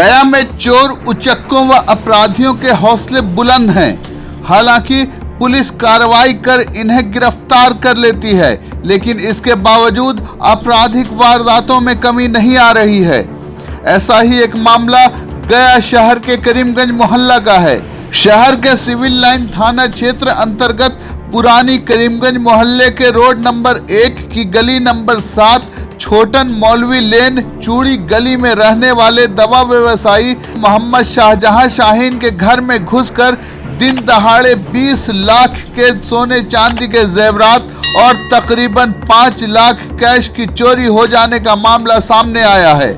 गया में चोर उचक्कों व अपराधियों के हौसले बुलंद हैं। हालांकि पुलिस कार्रवाई कर इन्हें गिरफ्तार कर लेती है, लेकिन इसके बावजूद आपराधिक वारदातों में कमी नहीं आ रही है। ऐसा ही एक मामला गया शहर के करीमगंज मोहल्ला का है। शहर के सिविल लाइन थाना क्षेत्र अंतर्गत पुरानी करीमगंज मोहल्ले के रोड नंबर 1 की गली नंबर 7 छोटन मौलवी लेन चूड़ी गली में रहने वाले दवा व्यवसायी मोहम्मद शाहजहां शाहीन के घर में घुसकर दिन दहाड़े 20 लाख के सोने चांदी के जेवरात और तकरीबन 5 लाख कैश की चोरी हो जाने का मामला सामने आया है।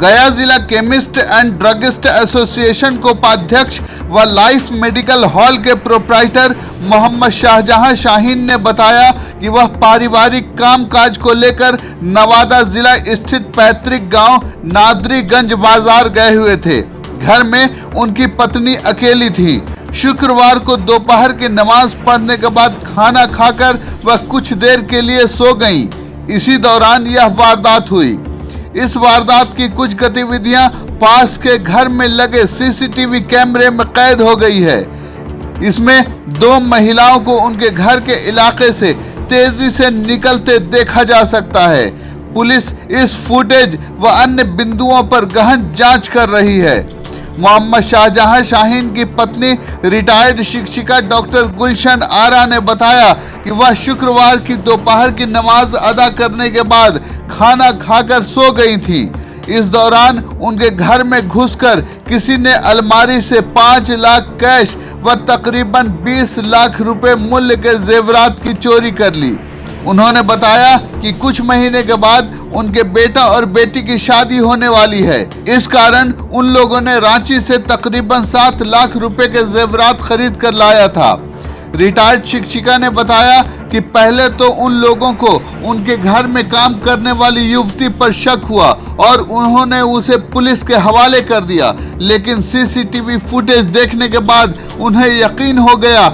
गया जिला केमिस्ट एंड ड्रगिस्ट एसोसिएशन को उपाध्यक्ष व लाइफ मेडिकल हॉल के प्रोप्राइटर मोहम्मद शाहजहां शाहीन ने बताया कि वह पारिवारिक कामकाज को लेकर नवादा जिला स्थित पैतृक गांव नादरीगंज बाजार गए हुए थे। घर में उनकी पत्नी अकेली थी। शुक्रवार को दोपहर की नमाज पढ़ने के बाद खाना खाकर वह कुछ देर के लिए सो गईं। इसी दौरान यह वारदात हुई। इस वारदात की कुछ गतिविधियां पास के घर में लगे सीसीटीवी कैमरे में कैद हो गई है। इसमें 2 महिलाओं को उनके घर के इलाके से तेजी से निकलते देखा जा सकता है। पुलिस इस फुटेज व अन्य बिंदुओं पर गहन जांच कर रही है। मोहम्मद शाहजहां शाहीन की पत्नी रिटायर्ड शिक्षिका डॉक्टर गुलशन आरा ने बताया कि वह शुक्रवार की दोपहर की नमाज अदा करने के बाद खाना खाकर सो गई थी। इस दौरान उनके घर में घुसकर किसी ने अलमारी से 5 लाख कैश व तकरीबन 20 लाख रुपए मूल्य के जेवरात की चोरी कर ली। उन्होंने बताया कि कुछ महीने के बाद उनके बेटा और बेटी की शादी होने वाली है। इस कारण उन लोगों ने रांची से तकरीबन 7 लाख रुपए के जेवरात खरीद कर लाया था। रिटायर्ड शिक्षिका ने बताया कि पहले तो उन लोगों को उनके घर में काम करने वाली युवती पर शक हुआ और उन्होंने उसे पुलिस के हवाले कर दिया, लेकिन सीसीटीवी फुटेज देखने के बाद उन्हें यकीन हो गया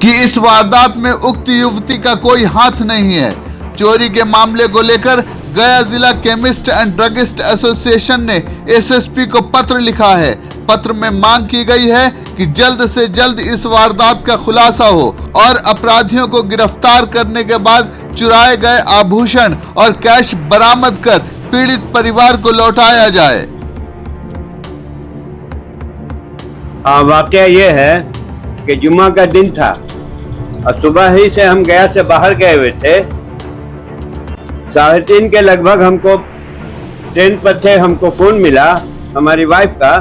कि इस वारदात में उक्त युवती का कोई हाथ नहीं है। चोरी के मामले को लेकर गया जिला केमिस्ट एंड ड्रगिस्ट एसोसिएशन ने एसएसपी को पत्र लिखा है। पत्र में मांग की गई है कि जल्द से जल्द इस वारदात का खुलासा हो और अपराधियों को गिरफ्तार करने के बाद चुराए गए आभूषण और कैश बरामद कर पीड़ित परिवार को लौटाया जाए। वाकया ये है कि जुम्मा का दिन था और सुबह ही से हम गया से बाहर गए हुए थे। 3:30 के लगभग हमको ट्रेन पर थे, हमको फोन मिला हमारी वाइफ का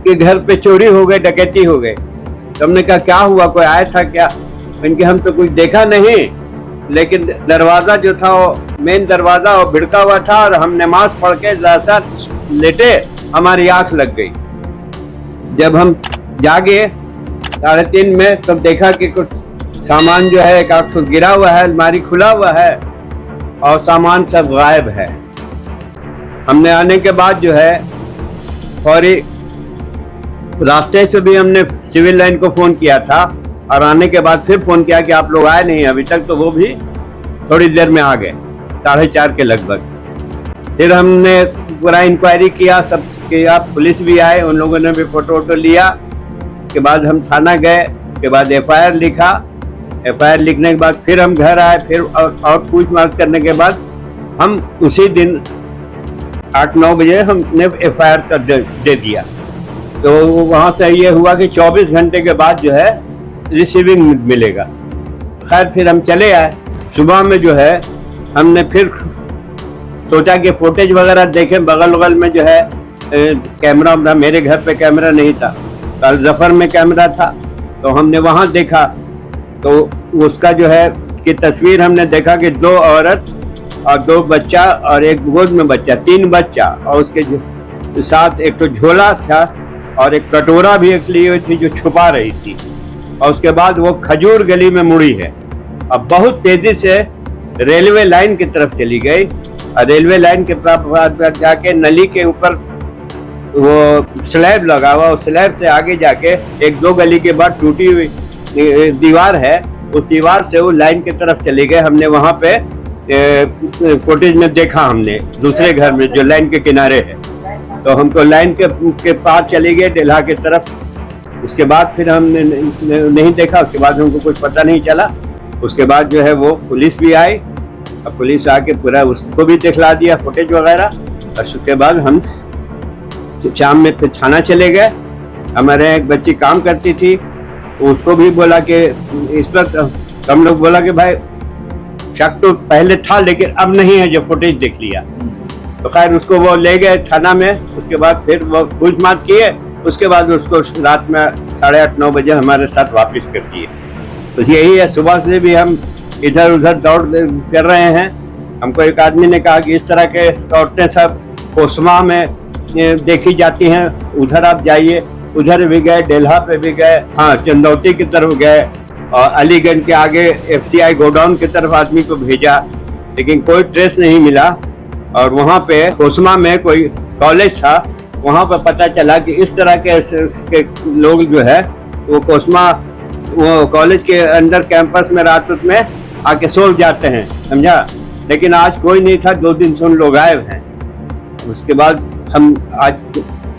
कि घर पे चोरी हो गई, डकैती हो गई। तो हमने कहा क्या हुआ, कोई आया था क्या? इनके हम तो कुछ देखा नहीं, लेकिन दरवाजा जो था वो मेन दरवाजा वो भिड़का हुआ था और हम नमाज पढ़ के जरा लेटे, हमारी आंख लग गई। जब हम जागे 3:30 में तब देखा कि कुछ सामान जो है एक आंख गिरा हुआ है, अलमारी खुला हुआ है और सामान सब गायब है। हमने आने के बाद जो है फौरी रास्ते से भी हमने सिविल लाइन को फोन किया था और आने के बाद फिर फोन किया कि आप लोग आए नहीं अभी तक, तो वो भी थोड़ी देर में आ गए 4:30 के लगभग। फिर हमने पूरा इंक्वायरी किया, सब किया, पुलिस भी आए, उन लोगों ने भी फोटो वोटो लिया। उसके बाद हम थाना गए, उसके बाद FIR लिखा। FIR लिखने के बाद फिर हम घर आए, फिर और पूछताछ करने के बाद हम उसी दिन 8-9 बजे हमने FIR कर दे दिया। तो वहाँ से ये हुआ कि 24 घंटे के बाद जो है रिसीविंग मिलेगा। खैर फिर हम चले आए। सुबह में जो है हमने फिर सोचा कि फुटेज वगैरह देखें, बगल में जो है कैमरा, मेरे घर पे कैमरा नहीं था, कल जफर में कैमरा था, तो हमने वहाँ देखा तो उसका जो है कि तस्वीर हमने देखा कि 2 औरत और 2 बच्चा और एक गोद में बच्चा, 3 बच्चा, और उसके साथ एक तो झोला था और एक कटोरा भी एक ली हुई थी जो छुपा रही थी। और उसके बाद वो खजूर गली में मुड़ी है। अब बहुत तेजी से रेलवे लाइन की तरफ चली गई और रेलवे लाइन के तरफ जाके नली के ऊपर वो स्लैब लगा हुआ, उस स्लैब से आगे जाके 1-2 गली के बाद टूटी हुई दीवार है, उस दीवार से वो लाइन की तरफ चले गए। हमने वहाँ पे फुटेज में देखा, हमने दूसरे घर में जो लाइन के किनारे है तो हमको लाइन के पार चले गए डेल्हा की तरफ। उसके बाद फिर हमने नहीं देखा, उसके बाद हमको कुछ पता नहीं चला। उसके बाद जो है वो पुलिस भी आई, और पुलिस आके पूरा उसको भी दिखला दिया फुटेज वगैरह। और उसके बाद हम शाम में फिर थाना चले गए। हमारे एक बच्ची काम करती थी, उसको भी बोला कि इस पर हम लोग बोला कि भाई शक तो पहले था लेकिन अब नहीं है, जब फुटेज देख लिया। तो खैर उसको वो ले गए थाना में। उसके बाद फिर वो पूछताछ किए, उसके बाद उसको रात में 8:30-9 बजे हमारे साथ वापस कर दिए। तो यही है, सुबह से भी हम इधर उधर दौड़ कर रहे हैं। हमको एक आदमी ने कहा कि इस तरह के औरतें सब कोसमा में देखी जाती हैं, उधर आप जाइए। उधर भी गए, डेल्हा पे भी गए, हाँ चंदौती की तरफ गए, और अलीगंज के आगे FCI गोडाउन की तरफ आदमी को भेजा, लेकिन कोई ट्रेस नहीं मिला। और वहाँ पे कोसमा में कोई कॉलेज था, वहाँ पर पता चला कि इस तरह के लोग जो है वो कोसमा वो कॉलेज के अंदर कैंपस में रात में आके सो जाते हैं, समझा। लेकिन आज कोई नहीं था, 2 दिन से उन लोग गायब हैं। उसके बाद हम आज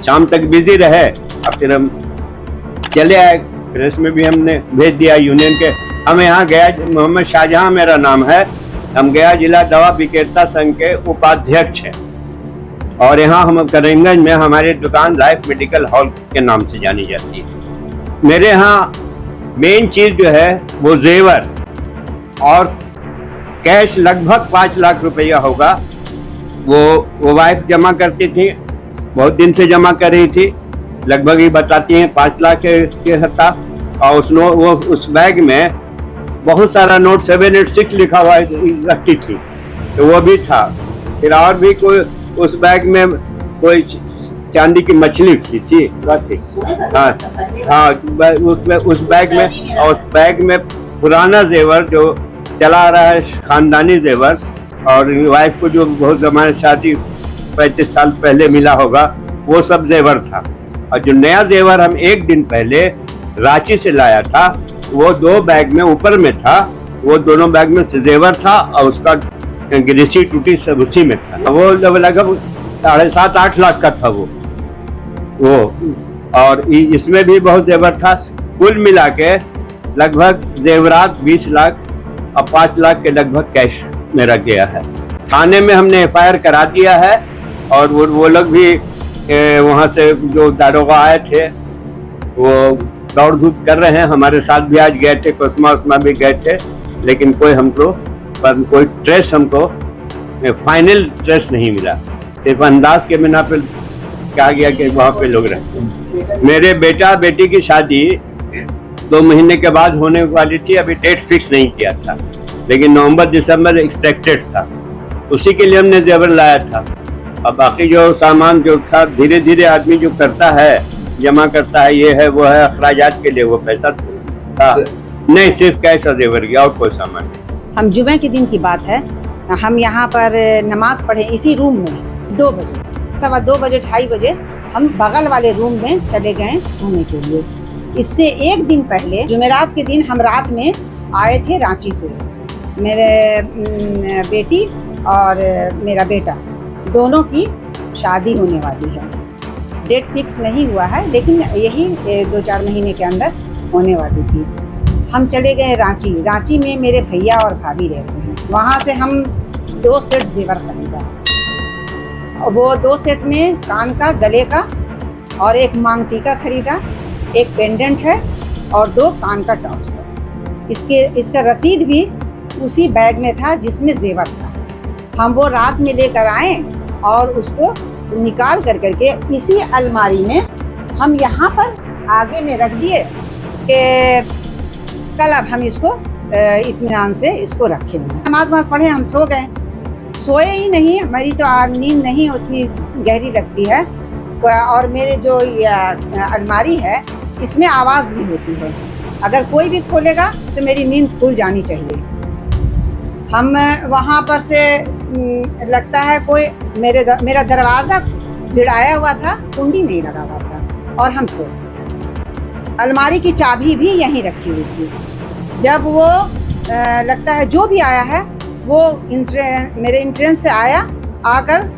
शाम तक बिजी रहे, अब फिर हम चले आए। प्रेस में भी हमने भेज दिया यूनियन के। हम यहाँ गया, मोहम्मद शाहजहां मेरा नाम है, हम गया जिला दवा विक्रेता संघ के उपाध्यक्ष हैं। और यहाँ हम करीमगंज में हमारी दुकान लाइफ मेडिकल हॉल के नाम से जानी जाती है। मेरे यहाँ मेन चीज जो है वो जेवर और कैश लगभग 5 लाख रुपया होगा। वो वाइफ जमा करती थी, बहुत दिन से जमा कर रही थी, लगभग ही बताती हैं 5 लाख के था। और उस बैग में बहुत सारा नोट 786 लिखा हुआ रखती थी, तो वो भी था। फिर और भी कोई उस बैग में कोई चांदी की मछली थी। हाँ उसमें उस बैग में, और उस बैग में पुराना जेवर जो चला आ रहा है, खानदानी जेवर, और वाइफ को जो बहुत जमाने शादी 35 साल पहले मिला होगा, वो सब जेवर था। और जो नया जेवर हम 1 दिन पहले रांची से लाया था, वो 2 बैग में ऊपर में था। वो दोनों बैग में जेवर था और उसका गिरसी टूटी सब उसी में था। वो लगभग 7.5-8 लाख का था वो। और इसमें भी बहुत जेवर था। कुल मिला के लगभग जेवरात 20 लाख और 5 लाख के लगभग कैश मेरा गया है। थाने में हमने FIR करा दिया है, और वो लोग भी वहाँ से जो दारोगा आए थे वो दौड़ धूप कर रहे हैं। हमारे साथ भी आज गए थे, कोसमा भी गए थे, लेकिन कोई ट्रेस हमको फाइनल ट्रेस नहीं मिला। सिर्फ अंदाज के बिना पे कहा गया कि वहाँ पे लोग रहते हैं। मेरे बेटा बेटी की शादी 2 महीने के बाद होने वाली थी, अभी डेट फिक्स नहीं किया था, लेकिन नवंबर-दिसंबर एक्सपेक्टेड था। उसी के लिए हमने जेवर लाया था। अब बाकी जो सामान जो था, धीरे धीरे आदमी जो करता है, जमा करता है, ये है वो है, अखराजात के लिए वो पैसा था नहीं, सिर्फ कैश और जेवर गया और कोई सामान। हम जुमे के दिन की बात है, हम यहाँ पर नमाज पढ़े इसी रूम में 2 बजे, 2:15 बजे 2:30 बजे हम बगल वाले रूम में चले गए सोने के लिए। इससे 1 दिन पहले जुमेरात के दिन हम रात में आए थे रांची से। मेरे बेटी और मेरा बेटा दोनों की शादी होने वाली है। डेट फिक्स नहीं हुआ है, लेकिन यही 2-4 महीने के अंदर होने वाली थी। हम चले गए रांची में मेरे भैया और भाभी रहते हैं। वहाँ से हम 2 सेट जेवर खरीदा। वो 2 सेट में कान का, गले का और एक मांग टीका खरीदा, एक पेंडेंट है और 2 कान का टॉप्स है। इसका रसीद भी उसी बैग में था जिसमें जेवर था। हम वो रात में लेकर आए और उसको निकाल करके इसी अलमारी में हम यहाँ पर आगे में रख दिए कि कल अब हम इसको इत्मीनान से इसको रखेंगे। नमाज पढ़े, हम सो गए। सोए ही नहीं, मेरी तो नींद नहीं उतनी गहरी लगती है। और मेरे जो अलमारी है इसमें आवाज़ भी होती है, अगर कोई भी खोलेगा तो मेरी नींद खुल जानी चाहिए। हम वहाँ पर से लगता है कोई मेरा दरवाज़ा गिराया हुआ था, कुंडी नहीं लगा हुआ था, और हम सो गए। अलमारी की चाबी भी यहीं रखी हुई थी। जब वो लगता है जो भी आया है वो मेरे एंट्रेंस से आया, आकर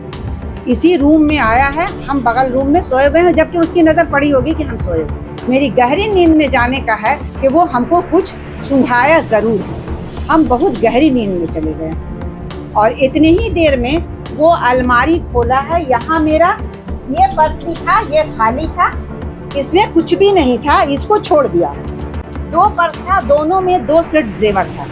इसी रूम में आया है, हम बगल रूम में सोए हुए हैं, जबकि उसकी नज़र पड़ी होगी कि हम सोए हुए हैं। मेरी गहरी नींद में जाने का है कि वो हमको कुछ सुंघाया ज़रूर है। हम बहुत गहरी नींद में चले गए और इतनी ही देर में वो अलमारी खोला है। यहाँ मेरा ये पर्स भी था, ये खाली था, इसमें कुछ भी नहीं था, इसको छोड़ दिया। 2 पर्स था, दोनों में 2 सेट जेवर था।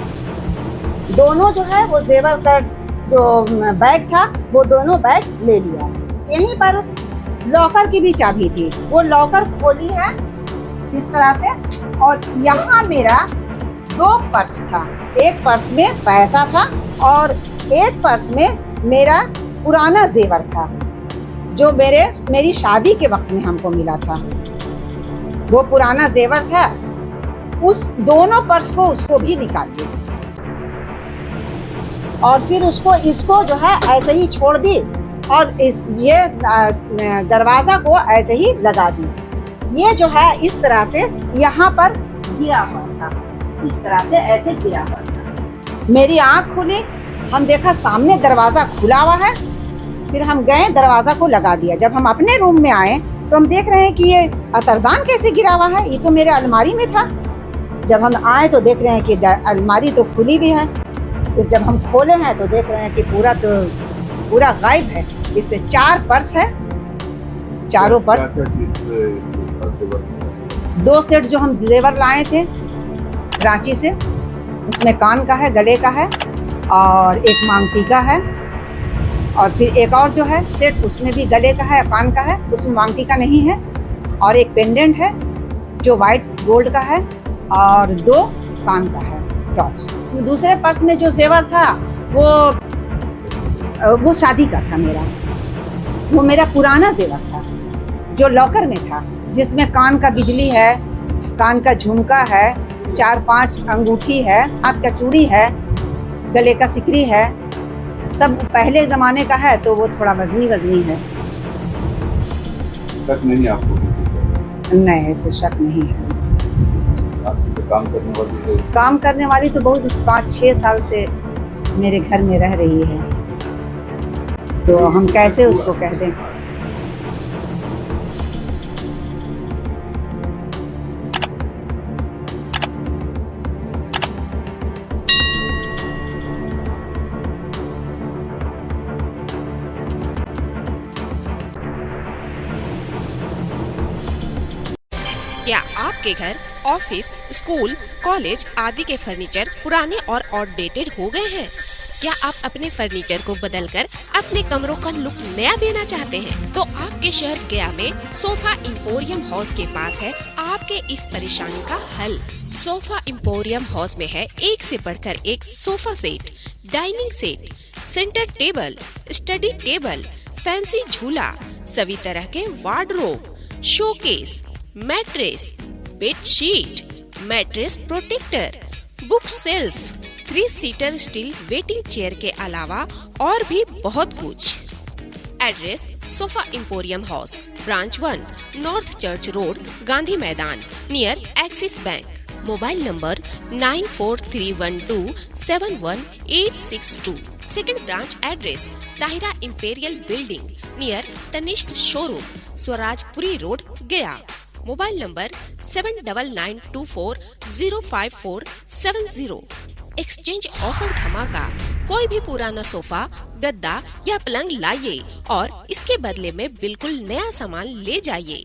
दोनों जो है वो जेवर का जो बैग था वो दोनों बैग ले लिया। यहीं पर लॉकर की भी चाबी थी, वो लॉकर खोली है इस तरह से। और यहाँ मेरा 2 पर्स था, एक पर्स में पैसा था और एक पर्स में मेरा पुराना जेवर था जो मेरी शादी के वक्त में हमको मिला था। वो पुराना जेवर था। उस दोनों पर्स को उसको भी निकाल दिया और फिर इसको जो है ऐसे ही छोड़ दी और ये दरवाजा को ऐसे ही लगा दी। ये जो है इस तरह से यहाँ पर गिरा हुआ था, इस तरह से ऐसे गिरा हुआ था। मेरी आँख खुली, हम देखा सामने दरवाजा खुला हुआ है। फिर हम गए, दरवाजा को लगा दिया। जब हम अपने रूम में आए तो हम देख रहे हैं कि ये अतरदान कैसे गिरा हुआ है, ये तो मेरे अलमारी में था। जब हम आए तो देख रहे हैं कि अलमारी तो खुली भी है। फिर जब हम खोले हैं तो देख रहे हैं कि पूरा गायब है। इससे 4 पर्स है, चारों पर्स, 2 सेट जो हम जेवर लाए थे रांची से, उसमें कान का है, गले का है और एक मांग टीका है। और फिर एक और जो है सेट, उसमें भी गले का है, कान का है, उसमें मांग टीका नहीं है। और एक पेंडेंट है जो वाइट गोल्ड का है और 2 कान का है टॉप्स। दूसरे पर्स में जो जेवर था वो शादी का था मेरा। वो मेरा पुराना जेवर था जो लॉकर में था, जिसमें कान का बिजली है, कान का झुमका है, 4-5 अंगूठी है, हाथ का चूड़ी है, गले का सिकरी है। सब पहले ज़माने का है तो वो थोड़ा वजनी है। शक नहीं आपको किसी पर? नहीं, ऐसे शक नहीं है। काम करने वाली तो बहुत 5-6 साल से मेरे घर में रह रही है, तो हम कैसे उसको कह दें। क्या आपके घर, ऑफिस, स्कूल, कॉलेज आदि के फर्नीचर पुराने और आउटडेटेड हो गए हैं? क्या आप अपने फर्नीचर को बदलकर अपने कमरों का लुक नया देना चाहते हैं? तो आपके शहर गया में सोफा इंपोरियम हाउस के पास है आपके इस परेशानी का हल। सोफा इंपोरियम हाउस में है एक से बढ़कर एक sofa set, dining set, centre table, study table, fancy झूला, सभी तरह के wardrobe, showcase, mattress, bedsheet, mattress protector, book shelf, 3 seater steel waiting chair के अलावा और भी बहुत कुछ। Address sofa emporium house, branch 1, north church road, Gandhi Maidan, near Axis bank. Mobile number 9431271862। Second branch address Tahira imperial building near Tanishq showroom, Swarajpuri road, Gaya. Mobile number 7999240540। Exchange offer धमाका। कोई भी पुराना सोफा, गद्दा या पलंग लाइए और इसके बदले में बिल्कुल नया सामान ले जाइए।